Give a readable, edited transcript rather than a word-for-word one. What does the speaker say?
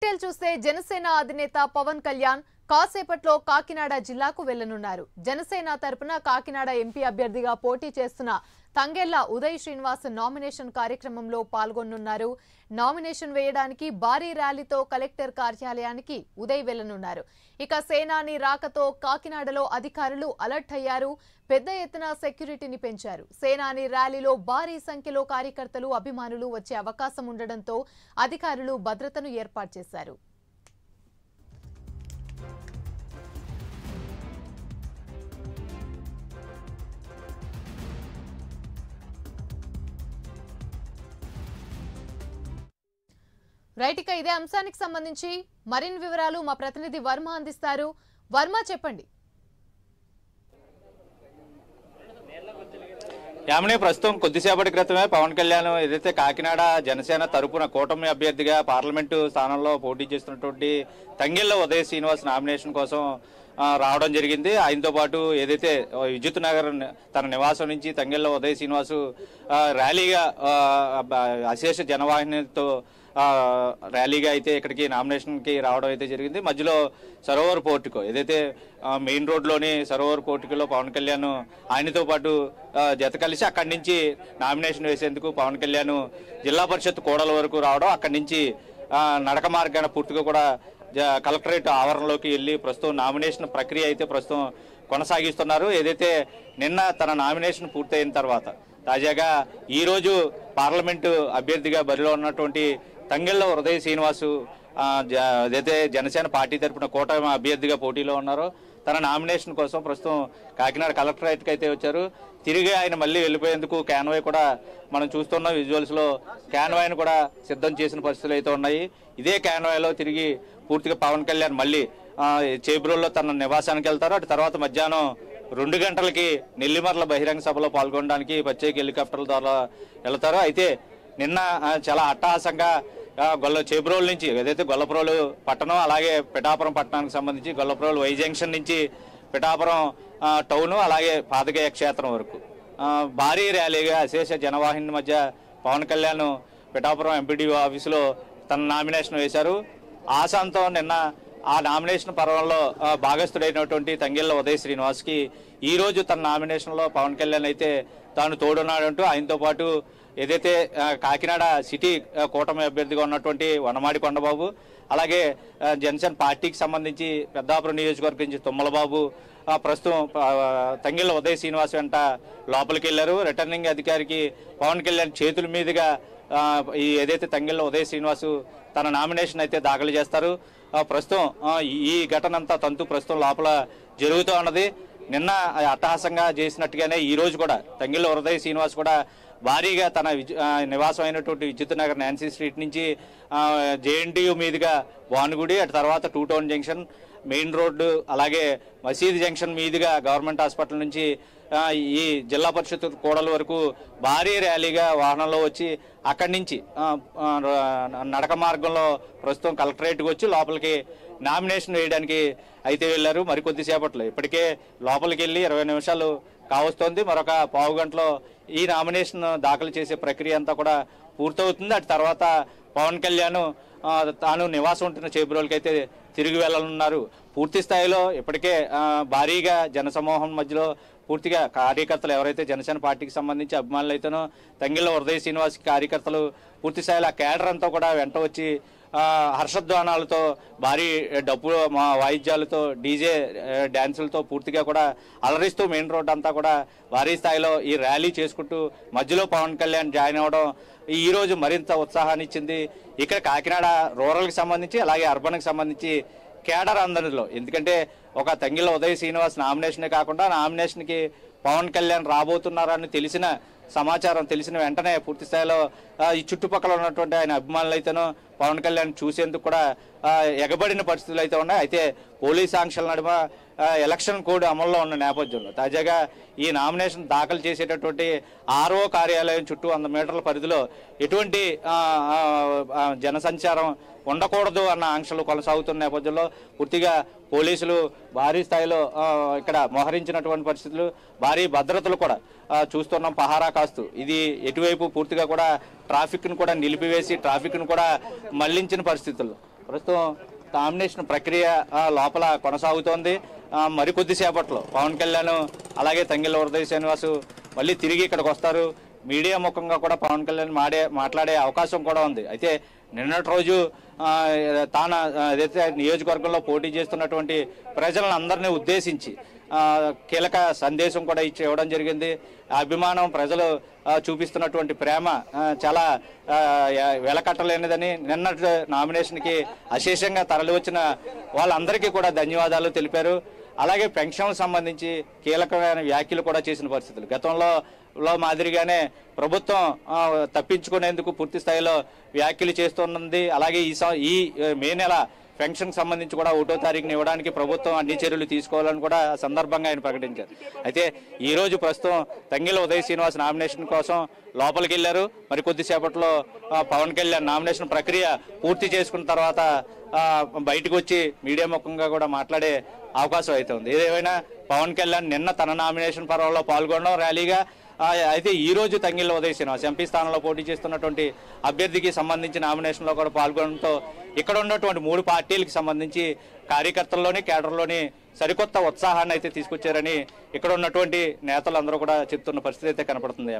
Detail చూస్తే జనసేన అధినేత పవన్ కళ్యాణ్ కాసేపట్లో కాకినాడ జిల్లాకు వెళ్లనున్నారు. జనసేన తరపున కాకినాడ ఎంపీ అభ్యర్థిగా పోటీ చేస్తున్న తంగెళ్ల ఉదయ్ శ్రీనివాస్ నామినేషన్ కార్యక్రమంలో పాల్గొనున్నారు. నామినేషన్ వేయడానికి భారీ ర్యాలీతో కలెక్టర్ కార్యాలయానికి ఉదయ్ వెళ్లనున్నారు. ఇక సేనాని రాకతో కాకినాడలో అధికారులు అలర్ట్ అయ్యారు. పెద్ద ఎత్తున సెక్యూరిటీని పెంచారు. సేనాని ర్యాలీలో భారీ సంఖ్యలో కార్యకర్తలు అభిమానులు వచ్చే అవకాశం ఉండడంతో అధికారులు భద్రతను ఏర్పాటు చేశారు. రైట్, ఇక ఇదే అంశానికి సంబంధించి మరిన్ని వివరాలు మా ప్రతినిధి వర్మ అందిస్తారు. వర్మ, చెప్పండి. యామిని, ప్రస్తుతం కొద్దిసేపటి క్రితమే పవన్ కళ్యాణ్ ఏదైతే కాకినాడ జనసేన తరపున కూటమి అభ్యర్థిగా పార్లమెంటు స్థానంలో పోటీ చేస్తున్నటువంటి తంగెళ్ల ఉదయ్ శ్రీనివాస్ నామినేషన్ కోసం రావడం జరిగింది. ఆయనతో పాటు ఏదైతే విద్యుత్ నగర్ తన నివాసం నుంచి తంగెళ్ల ఉదయ్ శ్రీనివాసు ర్యాలీగా అశేష జనవాహినితో ర్యాలీగా అయితే ఇక్కడికి నామినేషన్కి రావడం అయితే జరిగింది. మధ్యలో సరోవర్ పోర్టుకో ఏదైతే మెయిన్ రోడ్లోని సరోవర్ పోర్టుకోలో పవన్ కళ్యాణ్ ఆయనతో పాటు జత కలిసి అక్కడి నుంచి నామినేషన్ వేసేందుకు పవన్ కళ్యాణ్ జిల్లా పరిషత్ కోడల వరకు రావడం, అక్కడి నుంచి నడక మార్గాన పూర్తిగా కూడా కలెక్టరేట్ ఆవరణలోకి వెళ్ళి ప్రస్తుతం నామినేషన్ ప్రక్రియ అయితే ప్రస్తుతం కొనసాగిస్తున్నారు. ఏదైతే నిన్న తన నామినేషన్ పూర్తయిన తర్వాత తాజాగా ఈరోజు పార్లమెంటు అభ్యర్థిగా బరిలో ఉన్నటువంటి తంగెళ్ల ఉదయ్ శ్రీనివాసు ఏదైతే జనసేన పార్టీ తరఫున కూటమి అభ్యర్థిగా పోటీలో ఉన్నారో తన నామినేషన్ కోసం ప్రస్తుతం కాకినాడ కలెక్టరేట్కి అయితే వచ్చారు. తిరిగి ఆయన మళ్ళీ వెళ్ళిపోయేందుకు క్యాన్వాయ్ కూడా మనం చూస్తున్న విజువల్స్లో క్యాన్వాయ్ను కూడా సిద్ధం చేసిన పరిస్థితులు అయితే ఉన్నాయి. ఇదే క్యాన్వాయ్లో తిరిగి పూర్తిగా పవన్ కళ్యాణ్ మళ్ళీ చేబ్రోల్లో తన నివాసానికి వెళ్తారు. అటు తర్వాత మధ్యాహ్నం 2 గంటలకి నెల్లిమర్ల బహిరంగ సభలో పాల్గొనడానికి ప్రత్యేక హెలికాప్టర్ల ద్వారా వెళ్తారు. అయితే నిన్న చాలా అట్టహాసంగా చేబ్రోల్ నుంచి ఏదైతే గొల్లప్రోలు పట్టణం అలాగే పిఠాపురం పట్టణానికి సంబంధించి గొల్లప్రోలు వై జంక్షన్ నుంచి పిఠాపురం టౌను అలాగే పాదగయ క్షేత్రం వరకు భారీ ర్యాలీగా అశేష జనవాహిని మధ్య పవన్ కళ్యాణ్ పిఠాపురం ఎంపీడీఓ ఆఫీసులో తన నామినేషన్ వేశారు. ఆశాంతో నిన్న ఆ నామినేషన్ పర్వంలో భాగస్థుడైనటువంటి తంగెళ్ల ఉదయ్ శ్రీనివాస్కి ఈరోజు తన నామినేషన్లో పవన్ కళ్యాణ్ అయితే తాను తోడున్నాడంటూ ఆయనతో పాటు ఏదైతే కాకినాడ సిటీ కూటమి అభ్యర్థిగా ఉన్నటువంటి వనమాడి కొండబాబు అలాగే జనసేన పార్టీకి సంబంధించి పెద్దాపురం నియోజకవర్గం నుంచి తుమ్మలబాబు ప్రస్తుతం తంగెళ్ల ఉదయ్ శ్రీనివాస్ వెంట లోపలికి వెళ్లారు. రిటర్నింగ్ అధికారికి పవన్ కళ్యాణ్ చేతుల మీదుగా ఈ ఏదైతే తంగెళ్ల ఉదయ్ శ్రీనివాసు తన నామినేషన్ అయితే దాఖలు చేస్తారు. ప్రస్తుతం ఈ ఘటన అంతా ప్రస్తుతం లోపల జరుగుతూ ఉన్నది. నిన్న అట్టహాసంగా చేసినట్టుగానే ఈ రోజు కూడా తంగెళ్ల ఉదయ్ శ్రీనివాస్ కూడా భారీగా తన నివాసం అయినటువంటి విద్యుత్ నగర్ నాన్సీ స్ట్రీట్ నుంచి జేఎన్టీయూ మీదుగా భానుగుడి అటు తర్వాత 2 టౌన్ జంక్షన్ మెయిన్ రోడ్డు అలాగే మసీద్ జంక్షన్ మీదుగా గవర్నమెంట్ హాస్పిటల్ నుంచి ఈ జిల్లా పరిషత్ కోడల వరకు భారీ ర్యాలీగా వాహనంలో వచ్చి అక్కడి నుంచి నడక మార్గంలో ప్రస్తుతం కలెక్టరేట్కి వచ్చి లోపలికి నామినేషన్ వేయడానికి అయితే వెళ్లారు. మరికొద్దిసేపట్లో ఇప్పటికే లోపలికి వెళ్ళి 20 నిమిషాలు కావస్తోంది. మరొక పావు గంటలో ఈ నామినేషన్ దాఖలు చేసే ప్రక్రియ అంతా కూడా పూర్తవుతుంది. అటు తర్వాత పవన్ కళ్యాణ్ తాను నివాసం ఉంటున్న చేబ్రోల్కి అయితే తిరిగి వెళ్లనున్నారు. పూర్తి స్థాయిలో ఇప్పటికే భారీగా జనసమూహం మధ్యలో పూర్తిగా కార్యకర్తలు ఎవరైతే జనసేన పార్టీకి సంబంధించి అభిమానులు అయితేనో తంగెళ్ల ఉదయ్ శ్రీనివాస్ కార్యకర్తలు పూర్తి స్థాయిలో ఆ కేడర్ అంతా కూడా వెంట వచ్చి హర్షధ్వానాలతో భారీ డప్పు వాయిద్యాలతో డీజే డ్యాన్సులతో పూర్తిగా కూడా అలరిస్తూ మెయిన్ రోడ్ అంతా కూడా భారీ స్థాయిలో ఈ ర్యాలీ చేసుకుంటూ మధ్యలో పవన్ కళ్యాణ్ జాయిన్ అవ్వడం ఈ రోజు మరింత ఉత్సాహాన్ని ఇచ్చింది. ఇక్కడ కాకినాడ రూరల్కి సంబంధించి అలాగే అర్బన్కి సంబంధించి కేడర్ అందరిలో, ఎందుకంటే ఒక తంగెళ్ల ఉదయ్ శ్రీనివాస్ నామినేషనే కాకుండా నామినేషన్కి పవన్ కళ్యాణ్ రాబోతున్నారని తెలిసిన సమాచారం తెలిసిన వెంటనే పూర్తి స్థాయిలో ఈ చుట్టుపక్కల ఉన్నటువంటి ఆయన అభిమానులు అయితేనో పవన్ కళ్యాణ్ చూసేందుకు కూడా ఎగబడిన పరిస్థితులు అయితే ఉన్నాయి. అయితే పోలీస్ ఆంక్షల నడుమ ఎలక్షన్ కోడ్ అమల్లో ఉన్న నేపథ్యంలో తాజాగా ఈ నామినేషన్ దాఖలు చేసేటటువంటి ఆర్ఓ కార్యాలయం చుట్టూ 100 మీటర్ల పరిధిలో ఎటువంటి జనసంచారం ఉండకూడదు అన్న ఆంక్షలు కొనసాగుతున్న నేపథ్యంలో పూర్తిగా పోలీసులు భారీ స్థాయిలో ఇక్కడ మోహరించినటువంటి పరిస్థితులు, భారీ భద్రతలు కూడా చూస్తున్నాం పహారా కాస్తూ. ఇది ఎటువైపు పూర్తిగా కూడా ట్రాఫిక్ను కూడా నిలిపివేసి ట్రాఫిక్ను కూడా మళ్లించిన పరిస్థితుల్లో ప్రస్తుతం నామినేషన్ ప్రక్రియ లోపల కొనసాగుతోంది. మరికొద్దిసేపట్లో పవన్ కళ్యాణ్ అలాగే తంగెళ్ళ ఉదయ్ శ్రీనివాస్ మళ్ళీ తిరిగి ఇక్కడికి వస్తారు. మీడియా ముఖంగా కూడా పవన్ కళ్యాణ్ మాట్లాడే అవకాశం కూడా ఉంది. అయితే నిన్నటి రోజు తాను ఏదైతే నియోజకవర్గంలో పోటీ చేస్తున్నటువంటి ప్రజలను అందరినీ ఉద్దేశించి కీలక సందేశం కూడా ఇవ్వడం జరిగింది. అభిమానం ప్రజలు చూపిస్తున్నటువంటి ప్రేమ చాలా వెలకట్టలేనిదని నిన్నటి నామినేషన్కి అశేషంగా తరలివచ్చిన వాళ్ళందరికీ కూడా ధన్యవాదాలు తెలిపారు. అలాగే పెన్షన్ సంబంధించి కీలకమైన వ్యాఖ్యలు కూడా చేసిన పరిస్థితులు గతంలో మాదిరిగానే ప్రభుత్వం తప్పించుకునేందుకు పూర్తి స్థాయిలో వ్యాఖ్యలు చేస్తున్నది. అలాగే ఈ మే నెల పెన్షన్ సంబంధించి కూడా 1వ తారీఖున ఇవ్వడానికి ప్రభుత్వం అన్ని చర్యలు తీసుకోవాలని కూడా సందర్భంగా ఆయన ప్రకటించారు. అయితే ఈ రోజు ప్రస్తుతం తంగెళ్ళ ఉదయ్ శ్రీనివాస్ నామినేషన్ కోసం లోపలికి వెళ్లారు. మరి కొద్దిసేపట్లో పవన్ కళ్యాణ్ నామినేషన్ ప్రక్రియ పూర్తి చేసుకున్న తర్వాత బయటకు వచ్చి మీడియా ముఖంగా కూడా మాట్లాడే అవకాశం అయితే ఉంది. ఏదేమైనా పవన్ కళ్యాణ్ నిన్న తన నామినేషన్ పర్వంలో పాల్గొనడం ర్యాలీగా అయితే ఈ రోజు తంగెళ్ళ ఉదయ్ శ్రీనివాస్ ఎంపీ స్థానంలో పోటీ చేస్తున్నటువంటి అభ్యర్థికి సంబంధించి నామినేషన్లో కూడా పాల్గొనడంతో ఇక్కడ ఉన్నటువంటి 3 పార్టీలకు సంబంధించి కార్యకర్తల్లోని కేడర్లోని సరికొత్త ఉత్సాహాన్ని అయితే తీసుకొచ్చారని ఇక్కడ ఉన్నటువంటి నేతలందరూ కూడా చెప్తున్న పరిస్థితి అయితే కనపడుతుంది.